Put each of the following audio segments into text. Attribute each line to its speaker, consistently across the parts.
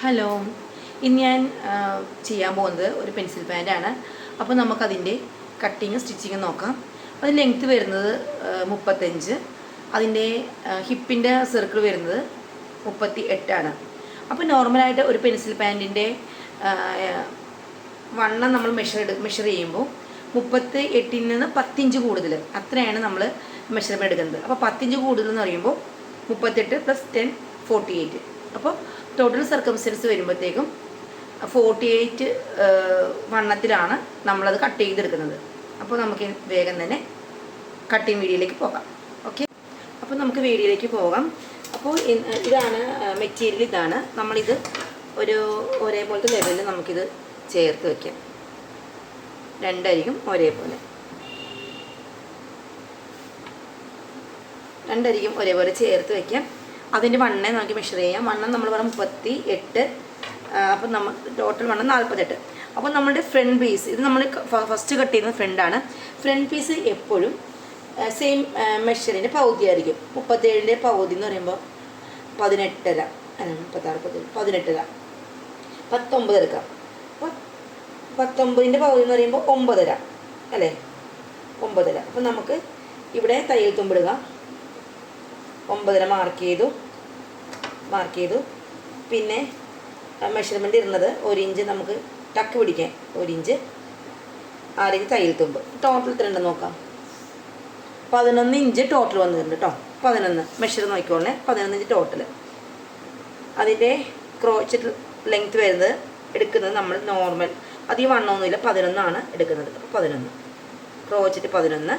Speaker 1: Hello, ഇന്ന് ഞാൻ ചെയ്യാൻ പോകുന്നത് ഒരു പെൻസിൽ പാൻ്റാണ്. അപ്പോൾ നമുക്കതിൻ്റെ കട്ടിങ്ങും സ്റ്റിച്ചിങ്ങും നോക്കാം. അതിന് ലെങ്ത്ത് വരുന്നത് 35, അതിൻ്റെ ഹിപ്പിൻ്റെ സർക്കിൾ വരുന്നത് 38. അപ്പോൾ നോർമലായിട്ട് ഒരു പെൻസിൽ പാൻറ്റിൻ്റെ വണ്ണം നമ്മൾ മെഷർ ചെയ്യുമ്പോൾ 38-ൽ നിന്ന് 10 ഇഞ്ച് കൂടുതൽ, അത്രയാണ് നമ്മൾ മെഷർമെൻറ്റ് എടുക്കുന്നത്. അപ്പോൾ 10 ഇഞ്ച് കൂടുതൽ എന്ന് പറയുമ്പോൾ 38 + 10 48. അപ്പോൾ ടോട്ടൽ സർക്കംസ്റ്റൻസ് വരുമ്പോഴത്തേക്കും 48 വണ്ണത്തിലാണ് നമ്മളത് കട്ട് ചെയ്തെടുക്കുന്നത്. അപ്പോൾ നമുക്ക് വേഗം തന്നെ കട്ടിങ് വീഡിയോയിലേക്ക് പോകാം. ഓക്കെ, അപ്പോൾ നമുക്ക് വീഡിയോയിലേക്ക് പോകാം. അപ്പോൾ ഇതാണ് മെറ്റീരിയൽ, ഇതാണ്. നമ്മളിത് ഒരേപോലത്തെ ലെവലിൽ നമുക്കിത് ചേർത്ത് വയ്ക്കാം. രണ്ടരികും ഒരേപോലെ ചേർത്ത് വയ്ക്കാം. അതിൻ്റെ വണ്ണം നമുക്ക് മെഷർ ചെയ്യാം. വണ്ണം നമ്മൾ പറഞ്ഞ 38, അപ്പം നമ്മൾ ടോട്ടൽ വണ്ണം 48. അപ്പോൾ നമ്മുടെ ഫ്രണ്ട് പീസ്, ഇത് നമ്മൾ ഫസ്റ്റ് കട്ട് ചെയ്യുന്ന ഫ്രണ്ടാണ്. ഫ്രണ്ട് പീസ് എപ്പോഴും സെയിം മെഷറിൻ്റെ പകുതി ആയിരിക്കും. 37ൻ്റെ പകുതി എന്ന് പറയുമ്പോൾ 18.5, 18.5, 19 എടുക്കാം. അപ്പോൾ 19ൻ്റെ പകുതി എന്ന് പറയുമ്പോൾ 9.5 അല്ലേ, 9.5. അപ്പോൾ നമുക്ക് ഇവിടെ തയ്യൽ തുമ്പിടുക. 9.5 മാർക്ക് ചെയ്തു. പിന്നെ മെഷർമെൻറ്റ് ഇരുന്നത് 1 ഇഞ്ച് നമുക്ക് ടക്ക് പിടിക്കാൻ, 1 ഇഞ്ച് 6 ഇഞ്ച് തയ്യൽ തുമ്പ്. ടോട്ടൽ എത്ര ഉണ്ടെന്ന് നോക്കാം. 11 ഇഞ്ച് ടോട്ടൽ വന്നിട്ടുണ്ട് കേട്ടോ. 11 മെഷർ നോക്കിക്കോളേ, 11 ഇഞ്ച് ടോട്ടൽ. അതിൻ്റെ ക്രോച്ചറ്റ് ലെങ്ത്ത് വരുന്നത് എടുക്കുന്നത് നമ്മൾ നോർമൽ, അധികം വണ്ണമൊന്നുമില്ല, 11 എടുക്കുന്നത്. അപ്പോൾ 11 ക്രോച്ചറ്റ് 11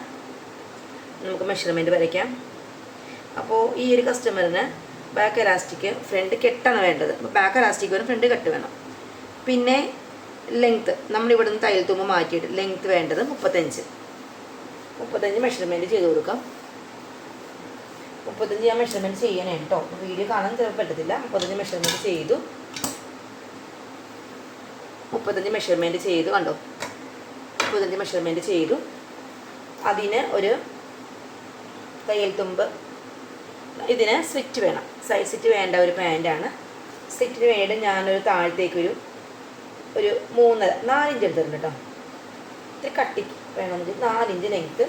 Speaker 1: നമുക്ക് മെഷർമെൻറ്റ് വരയ്ക്കാം. അപ്പോൾ ഈ ഒരു കസ്റ്റമറിന് ബാക്ക് എലാസ്റ്റിക് ഫ്രണ്ട് കെട്ടാണ് വേണ്ടത്. അപ്പോൾ ബാക്ക് എലാസ്റ്റിക് വേണം, ഫ്രണ്ട് കെട്ട് വേണം. പിന്നെ ലെങ്ത്ത് നമ്മളിവിടെ നിന്ന് തയ്യൽ തുമ്പ് മാറ്റിയിട്ട് ലെങ്ത്ത് വേണ്ടത് 35 മെഷർമെൻറ്റ് ചെയ്ത് കൊടുക്കാം. 35 ഞാൻ മെഷർമെൻറ്റ് ചെയ്യണേ കേട്ടോ. വീഡിയോ കാണാൻ ചിലപ്പോൾ പറ്റത്തില്ല. 35 മെഷർമെൻറ്റ് ചെയ്തു. 35 മെഷർമെൻറ്റ് ചെയ്തു, കണ്ടോ. 35 മെഷർമെൻറ്റ് ചെയ്തു. അതിന് ഒരു തയ്യൽ തുമ്പ്, ഇതിന് സ്ലിറ്റ് വേണം. സൈഡ് സ്ലിറ്റ് വേണ്ട ഒരു പാൻറ്റാണ്. സ്ലിറ്റിന് വേണ്ടി ഞാനൊരു താഴത്തേക്ക് ഒരു 4 ഇഞ്ച് എടുത്തിട്ടുണ്ട് കേട്ടോ. ഇത്തിരി കട്ടിക്ക് വേണമെങ്കിൽ 4 ഇഞ്ച് ലെങ്ത്ത്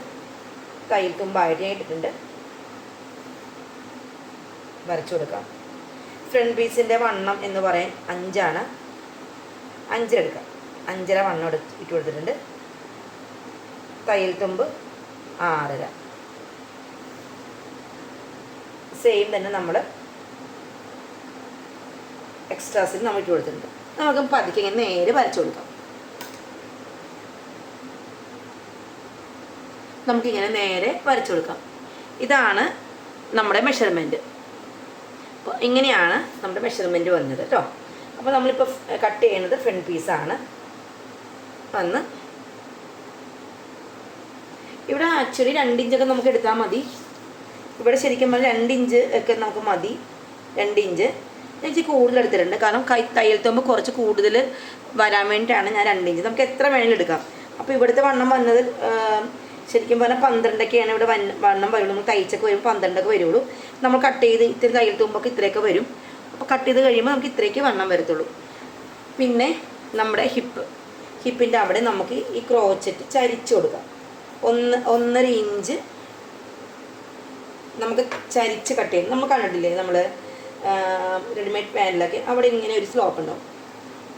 Speaker 1: തയ്യൽ തുമ്പായിട്ട് ഞാൻ ഇട്ടിട്ടുണ്ട്. വരച്ചു കൊടുക്കാം. ഫ്രണ്ട് പീസിൻ്റെ വണ്ണം എന്ന് പറയാൻ 5 എടുക്കാം. 5.5 വണ്ണം ഇട്ട് കൊടുത്തിട്ടുണ്ട്. തയ്യൽ തുമ്പ് 6.5. സെയിം തന്നെ നമ്മൾ എക്സ്ട്രാസിൽ നമ്മൾ ഇട്ട് കൊടുത്തിട്ടുണ്ട്. നമുക്ക് പതുക്കെ ഇങ്ങനെ നേരെ വരച്ചു കൊടുക്കാം. നമുക്കിങ്ങനെ നേരെ വരച്ചു കൊടുക്കാം. ഇതാണ് നമ്മുടെ മെഷർമെൻറ്റ്. അപ്പോൾ ഇങ്ങനെയാണ് നമ്മുടെ മെഷർമെൻറ്റ് വന്നത് കേട്ടോ. അപ്പോൾ നമ്മളിപ്പോൾ കട്ട് ചെയ്യുന്നത് ഫ്രണ്ട് പീസാണ്. വന്ന് ഇവിടെ ആക്ച്വലി 2 ഇഞ്ചൊക്കെ നമുക്ക് എടുത്താൽ മതി. ഇവിടെ ശരിക്കും പറഞ്ഞാൽ 2 ഇഞ്ച് ഒക്കെ നമുക്ക് മതി. 2 ഇഞ്ച് ഇഞ്ച് കൂടുതൽ എടുത്തിട്ടുണ്ട്. കാരണം തയ്യൽ തുമ്പ് കുറച്ച് കൂടുതൽ വരാൻ വേണ്ടിയിട്ടാണ് ഞാൻ 2 ഇഞ്ച്. നമുക്ക് എത്ര വേണമെങ്കിലും എടുക്കാം. അപ്പോൾ ഇവിടുത്തെ വണ്ണം വന്നത് ശരിക്കും പറഞ്ഞാൽ 12ഒക്കെയാണ് ഇവിടെ വണ്ണം വരുള്ളൂ. നമ്മൾ തയ്ച്ചൊക്കെ വരുമ്പോൾ 12 വരുള്ളൂ. നമ്മൾ കട്ട് ചെയ്ത് ഇത്തിരി തയ്യൽ തുമ്പൊക്കെ ഇത്രയൊക്കെ വരും. അപ്പോൾ കട്ട് ചെയ്ത് കഴിയുമ്പോൾ നമുക്ക് ഇത്രയൊക്കെ വണ്ണം വരത്തുള്ളൂ. പിന്നെ നമ്മുടെ ഹിപ്പിൻ്റെ അവിടെ നമുക്ക് ഈ ക്രോച്ചറ്റ് ചരിച്ചു കൊടുക്കാം. 1.5 ഇഞ്ച് നമുക്ക് ചരിച്ച് കട്ട് ചെയ്യും. നമ്മൾ കണ്ടിട്ടില്ലേ, നമ്മൾ റെഡിമെയ്ഡ് പാനിലൊക്കെ അവിടെ ഇങ്ങനെ ഒരു സ്ലോപ്പ് ഉണ്ടാവും.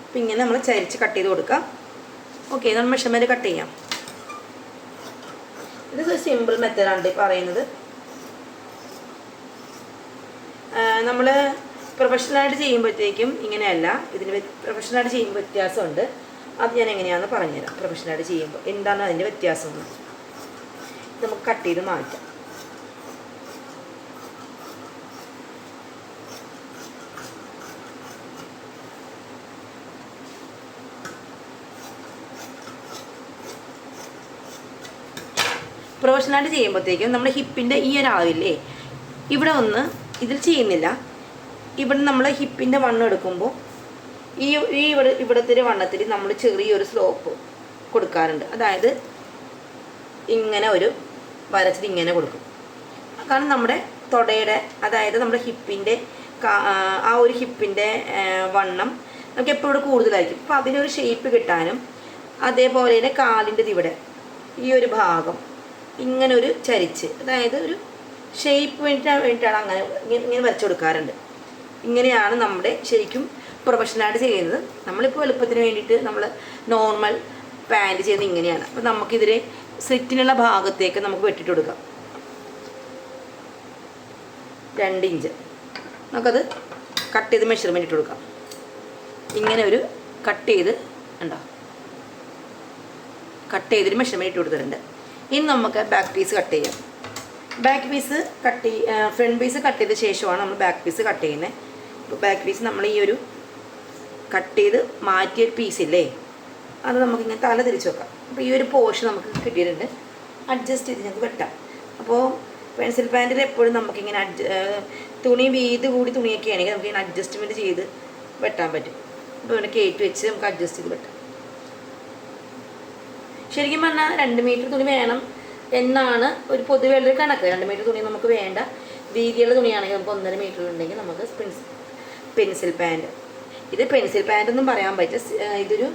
Speaker 1: അപ്പോൾ ഇങ്ങനെ നമ്മൾ ചരിച്ച് കട്ട് ചെയ്ത് കൊടുക്കാം. ഓക്കെ, നമ്മൾ മെഷർമെൻറ്റ് കട്ട് ചെയ്യാം. ഇത് സിമ്പിൾ മെത്തേഡാണ് പറയുന്നത്. നമ്മൾ പ്രൊഫഷണലായിട്ട് ചെയ്യുമ്പോഴത്തേക്കും ഇങ്ങനെയല്ല. ഇതിന് പ്രൊഫഷണലായിട്ട് ചെയ്യുമ്പോൾ വ്യത്യാസമുണ്ട്. അത് ഞാൻ എങ്ങനെയാണെന്ന് പറഞ്ഞുതരാം. പ്രൊഫഷണലായിട്ട് ചെയ്യുമ്പോൾ എന്താണ് അതിൻ്റെ വ്യത്യാസം എന്ന് നമുക്ക് കട്ട് ചെയ്ത് മാറ്റാം. പ്രൊഫഷണലായിട്ട് ചെയ്യുമ്പോഴത്തേക്കും നമ്മുടെ ഹിപ്പിൻ്റെ ഈ ഒരു അളവില്ലേ, ഇവിടെ ഒന്ന് ഇതിൽ ചെയ്യുന്നില്ല. ഇവിടെ നമ്മൾ ഹിപ്പിൻ്റെ വണ്ണം എടുക്കുമ്പോൾ ഇവിടുത്തെ വണ്ണത്തിൽ നമ്മൾ ചെറിയൊരു സ്ലോപ്പ് കൊടുക്കാറുണ്ട്. അതായത് ഇങ്ങനെ ഒരു വരച്ചിട്ട് ഇങ്ങനെ കൊടുക്കും. കാരണം നമ്മുടെ തൊടയുടെ, അതായത് നമ്മുടെ ഹിപ്പിൻ്റെ ആ ഒരു ഹിപ്പിൻ്റെ വണ്ണം നമുക്ക് എപ്പോഴും കൂടുതലായിരിക്കും. അപ്പോൾ അതിനൊരു ഷേപ്പ് കിട്ടാനും അതേപോലെ തന്നെ കാലിൻ്റെ ഇവിടെ ഈ ഒരു ഭാഗം ഇങ്ങനെ ഒരു ചരിച്ച്, അതായത് ഒരു ഷേപ്പ് വേണ്ടിയിട്ടാണ് അങ്ങനെ ഇങ്ങനെ വരച്ചു കൊടുക്കാറുണ്ട്. ഇങ്ങനെയാണ് നമ്മുടെ ശരിക്കും പ്രൊഫഷണലായിട്ട് ചെയ്യുന്നത്. നമ്മളിപ്പോൾ എളുപ്പത്തിന് വേണ്ടിയിട്ട് നമ്മൾ നോർമൽ പാൻറ്റ് ചെയ്യുന്നത് ഇങ്ങനെയാണ്. അപ്പോൾ നമുക്കിതിലെ സ്ലിറ്റിനുള്ള ഭാഗത്തേക്ക് നമുക്ക് വെട്ടിട്ട് കൊടുക്കാം. 2 ഇഞ്ച് നമുക്കത് കട്ട് ചെയ്ത് മെഷർമെൻറ്റ് ഇട്ട് കൊടുക്കാം. ഇങ്ങനെ ഒരു കട്ട് ചെയ്ത് ഉണ്ടോ, കട്ട് ചെയ്തിട്ട് മെഷർമെൻറ്റ് ഇട്ട് കൊടുത്തിട്ടുണ്ട്. ഇനി നമുക്ക് ബാക്ക് പീസ് കട്ട് ചെയ്യാം. Back piece front piece cut ചെയ്ത ശേഷമാണ് നമ്മൾ ബാക്ക് പീസ് കട്ട് ചെയ്യുന്നത്. ഇപ്പോൾ ബാക്ക് പീസ് നമ്മൾ ഈ ഒരു കട്ട് ചെയ്ത് മാറ്റിയൊരു പീസില്ലേ, അത് നമുക്കിങ്ങനെ തല തിരിച്ച് വെക്കാം. അപ്പോൾ ഈ ഒരു പോർഷൻ നമുക്ക് കിട്ടിയിട്ടുണ്ട്. അഡ്ജസ്റ്റ് ചെയ്ത് ഞങ്ങൾക്ക് വെട്ടാം. അപ്പോൾ പെൻസിൽ പാൻറ്റിൽ എപ്പോഴും നമുക്കിങ്ങനെ തുണി വീതി കൂടി തുണിയൊക്കെ ആണെങ്കിൽ നമുക്കിങ്ങനെ അഡ്ജസ്റ്റ്മെൻറ്റ് ചെയ്ത് വെട്ടാൻ പറ്റും. അപ്പോൾ ഇങ്ങനെ കയറ്റി വെച്ച് നമുക്ക് അഡ്ജസ്റ്റ് ചെയ്ത് വെട്ടാം. ശരിക്കും പറഞ്ഞാൽ 2 മീറ്റർ തുണി വേണം എന്നാണ് ഒരു പൊതുവെയുള്ളൊരു കണക്ക്. 2 മീറ്റർ തുണി നമുക്ക് വേണ്ട. വീതിയുള്ള തുണിയാണെങ്കിൽ നമുക്ക് 1.5 മീറ്റർ ഉണ്ടെങ്കിൽ നമുക്ക് പെൻസിൽ പാൻറ്റ്. ഇത് പെൻസിൽ പാൻറ്റ് ഒന്നും പറയാൻ പറ്റില്ല, ഇതൊരു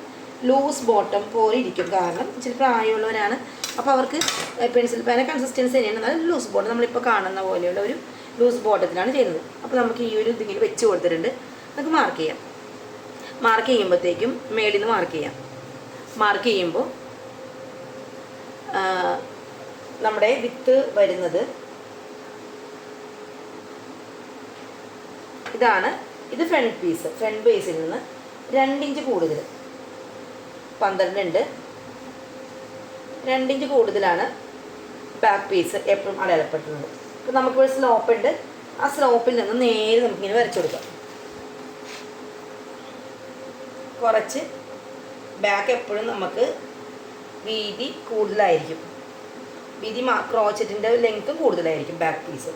Speaker 1: ലൂസ് ബോട്ടം പോലെ ഇരിക്കും. കാരണം ഇച്ചിരി പ്രായമുള്ളവരാണ്, അപ്പോൾ അവർക്ക് പെൻസിൽ പാൻറ്റ് കൺസിസ്റ്റൻസി തന്നെയാണ്. എന്നാൽ ലൂസ് ബോട്ടം നമ്മളിപ്പോൾ കാണുന്ന പോലെയുള്ള ഒരു ലൂസ് ബോട്ടത്തിലാണ് ചെയ്യുന്നത്. അപ്പോൾ നമുക്ക് ഈ ഒരു ഇതിങ്ങനെ വെച്ച് കൊടുത്തിട്ടുണ്ട്. നമുക്ക് മാർക്ക് ചെയ്യാം. മാർക്ക് ചെയ്യുമ്പോഴത്തേക്കും മേളിൽ നിന്ന് മാർക്ക് ചെയ്യാം. മാർക്ക് ചെയ്യുമ്പോൾ നമ്മുടെ വിത്ത് വരുന്നത് ഇതാണ്. ഇത് ഫ്രണ്ട് പീസ്. ഫ്രണ്ട് പീസിൽ നിന്ന് 2 ഇഞ്ച് കൂടുതൽ, 12 ഉണ്ട്. 2 ഇഞ്ച് കൂടുതലാണ് ബാക്ക് പീസ് എപ്പോഴും അടയാളപ്പെടുത്തുന്നത്. അപ്പോൾ നമുക്കൊരു സ്ലോപ്പ് ഉണ്ട്. ആ സ്ലോപ്പിൽ നിന്ന് നേരെ നമുക്കിങ്ങനെ വരച്ചു കൊടുക്കാം. കുറച്ച് ബാക്ക് എപ്പോഴും നമുക്ക് വീതി കൂടുതലായിരിക്കും. വീതി ക്രോച്ചറ്റിൻ്റെ ലെങ്ത്തും കൂടുതലായിരിക്കും ബാക്ക് പീസ്.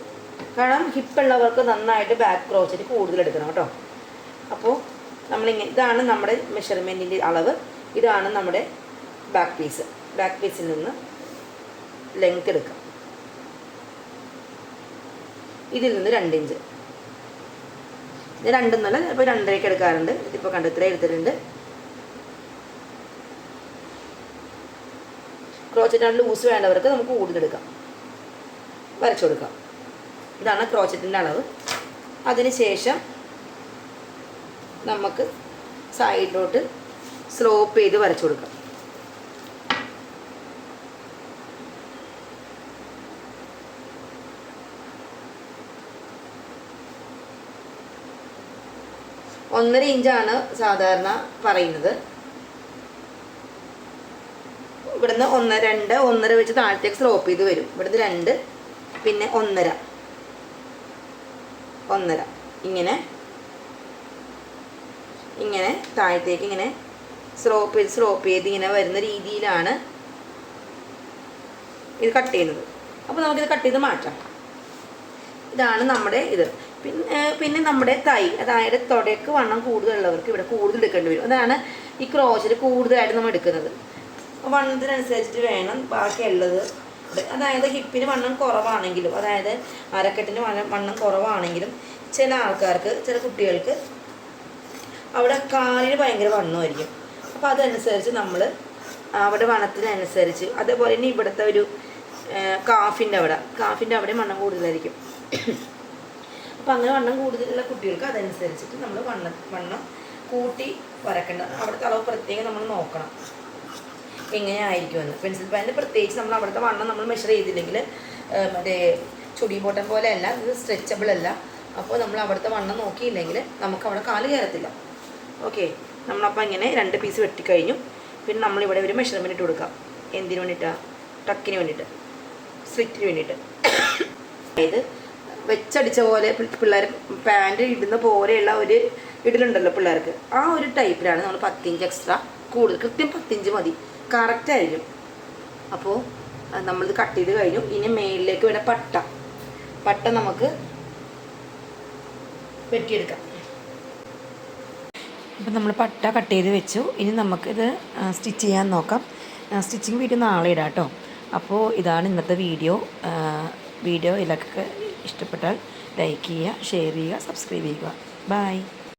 Speaker 1: കാരണം ഹിപ്പുള്ളവർക്ക് നന്നായിട്ട് ബാക്ക് ക്രോച്ചറ്റ് കൂടുതൽ എടുക്കണം കേട്ടോ. അപ്പോൾ നമ്മളിങ്ങനെ, ഇതാണ് നമ്മുടെ മെഷർമെൻറ്റിൻ്റെ അളവ്. ഇതാണ് നമ്മുടെ ബാക്ക് പീസ്. ബാക്ക് പീസിൽ നിന്ന് ലെങ്ത്ത് എടുക്കാം. ഇതിൽ നിന്ന് 2 ഇഞ്ച്. ഇത് 2 എന്നല്ല, ഇപ്പോൾ 2.5 എടുക്കാറുണ്ട്. ഇതിപ്പോൾ കണ്ട് ഇത്രയും എടുത്തിട്ടുണ്ട്. ക്രോച്ചറ്റാണ് ലൂസ് വേണ്ടവർക്ക് നമുക്ക് കൂടുതലെടുക്കാം, വരച്ചു കൊടുക്കാം. ഇതാണ് ക്രോച്ചറ്റിൻ്റെ അളവ്. അതിനുശേഷം നമുക്ക് സൈഡിലോട്ട് സ്ലോപ്പ് ചെയ്ത് വരച്ചു കൊടുക്കാം. ഒന്നര ഇഞ്ചാണ് സാധാരണ പറയുന്നത്. ഇവിടുന്ന് 1, 2, 1.5 വെച്ച് താഴത്തേക്ക് സ്ലോപ്പ് ചെയ്ത് വരും. ഇവിടുന്ന് 2, പിന്നെ 1.5 ഇങ്ങനെ താഴത്തേക്ക് ഇങ്ങനെ സ്ലോപ്പ് ചെയ്ത് ഇങ്ങനെ വരുന്ന രീതിയിലാണ് ഇത് കട്ട് ചെയ്യുന്നത്. അപ്പോൾ നമുക്കിത് കട്ട് ചെയ്ത് മാറ്റാം. ഇതാണ് നമ്മുടെ ഇത്. പിന്നെ നമ്മുടെ കൈ, അതായത് തുടയ്ക്ക് വണ്ണം കൂടുതലുള്ളവർക്ക് ഇവിടെ കൂടുതൽ എടുക്കേണ്ടി വരും. അതാണ് ഈ ക്രോച്ചറ്റ് കൂടുതലായിട്ട് നമ്മൾ എടുക്കുന്നത്. വണ്ണത്തിനനുസരിച്ചിട്ട് വേണം ബാക്കിയുള്ളത്. അതായത് ഹിപ്പിന് വണ്ണം കുറവാണെങ്കിലും, അതായത് അരക്കെട്ടിന് വണ്ണം കുറവാണെങ്കിലും ചില ആൾക്കാർക്ക്, ചില കുട്ടികൾക്ക് അവിടെ കാലിന് ഭയങ്കര വണ്ണമായിരിക്കും. അപ്പോൾ അതനുസരിച്ച് നമ്മൾ അവിടെ വണ്ണത്തിനനുസരിച്ച്, അതേപോലെ തന്നെ ഇവിടുത്തെ ഒരു കാഫിൻ്റെ അവിടെ വണ്ണം കൂടുതലായിരിക്കും. അപ്പോൾ അങ്ങനെ വണ്ണം കൂടുതലുള്ള കുട്ടികൾക്ക് അതനുസരിച്ചിട്ട് നമ്മൾ വണ്ണം കൂട്ടി വരക്കേണ്ടത്. അവിടുത്തെ അളവ് പ്രത്യേകം നമ്മൾ നോക്കണം എങ്ങനെയായിരിക്കുമെന്ന്. പെൻസിൽ പാൻറ്റ് പ്രത്യേകിച്ച് നമ്മൾ അവിടുത്തെ വണ്ണം നമ്മൾ മെഷർ ചെയ്തില്ലെങ്കിൽ മറ്റേ ചുടി ബോട്ടം പോലെയല്ല, ഇത് സ്ട്രെച്ചബിൾ അല്ല. അപ്പോൾ നമ്മൾ അവിടുത്തെ വണ്ണം നോക്കിയില്ലെങ്കിൽ നമുക്ക് അവിടെ കാല് കയറത്തില്ല. ഓക്കെ, നമ്മളപ്പോൾ ഇങ്ങനെ 2 പീസ് വെട്ടിക്കഴിഞ്ഞു. പിന്നെ നമ്മളിവിടെ ഒരു മെഷർമെൻറ്റ് ഇട്ട് കൊടുക്കാം. എന്തിനു വേണ്ടിയിട്ടാണ്? ടക്കിന് വേണ്ടിയിട്ട്, സ്ലിറ്റിന് വേണ്ടിയിട്ട്. അതായത് വെച്ചടിച്ച പോലെ പിള്ളേർ പാൻറ്റ് ഇടുന്ന പോലെയുള്ള ഒരു ഇടലുണ്ടല്ലോ പിള്ളേർക്ക്, ആ ഒരു ടൈപ്പിലാണ് നമ്മൾ 10 ഇഞ്ച് എക്സ്ട്രാ കൂടുതൽ, കൃത്യം 10 ഇഞ്ച് മതി, കറക്റ്റായിരിക്കും. അപ്പോൾ നമ്മളിത് കട്ട് ചെയ്ത് കഴിഞ്ഞു. ഇനി മേളിലേക്ക് വേണ്ട പട്ട നമുക്ക് വെട്ടിയെടുക്കാം. അപ്പം നമ്മൾ പട്ട കട്ട് ചെയ്ത് വെച്ചു. ഇനി നമുക്കിത് സ്റ്റിച്ച് ചെയ്യാൻ നോക്കാം. സ്റ്റിച്ചിങ് വീഡിയോ നാളെ ഇടാം കേട്ടോ. അപ്പോൾ ഇതാണ് ഇന്നത്തെ വീഡിയോ. ഇതിലൊക്കെ ഇഷ്ടപ്പെട്ടാൽ ലൈക്ക് ചെയ്യുക, ഷെയർ ചെയ്യുക, സബ്സ്ക്രൈബ് ചെയ്യുക. ബൈ.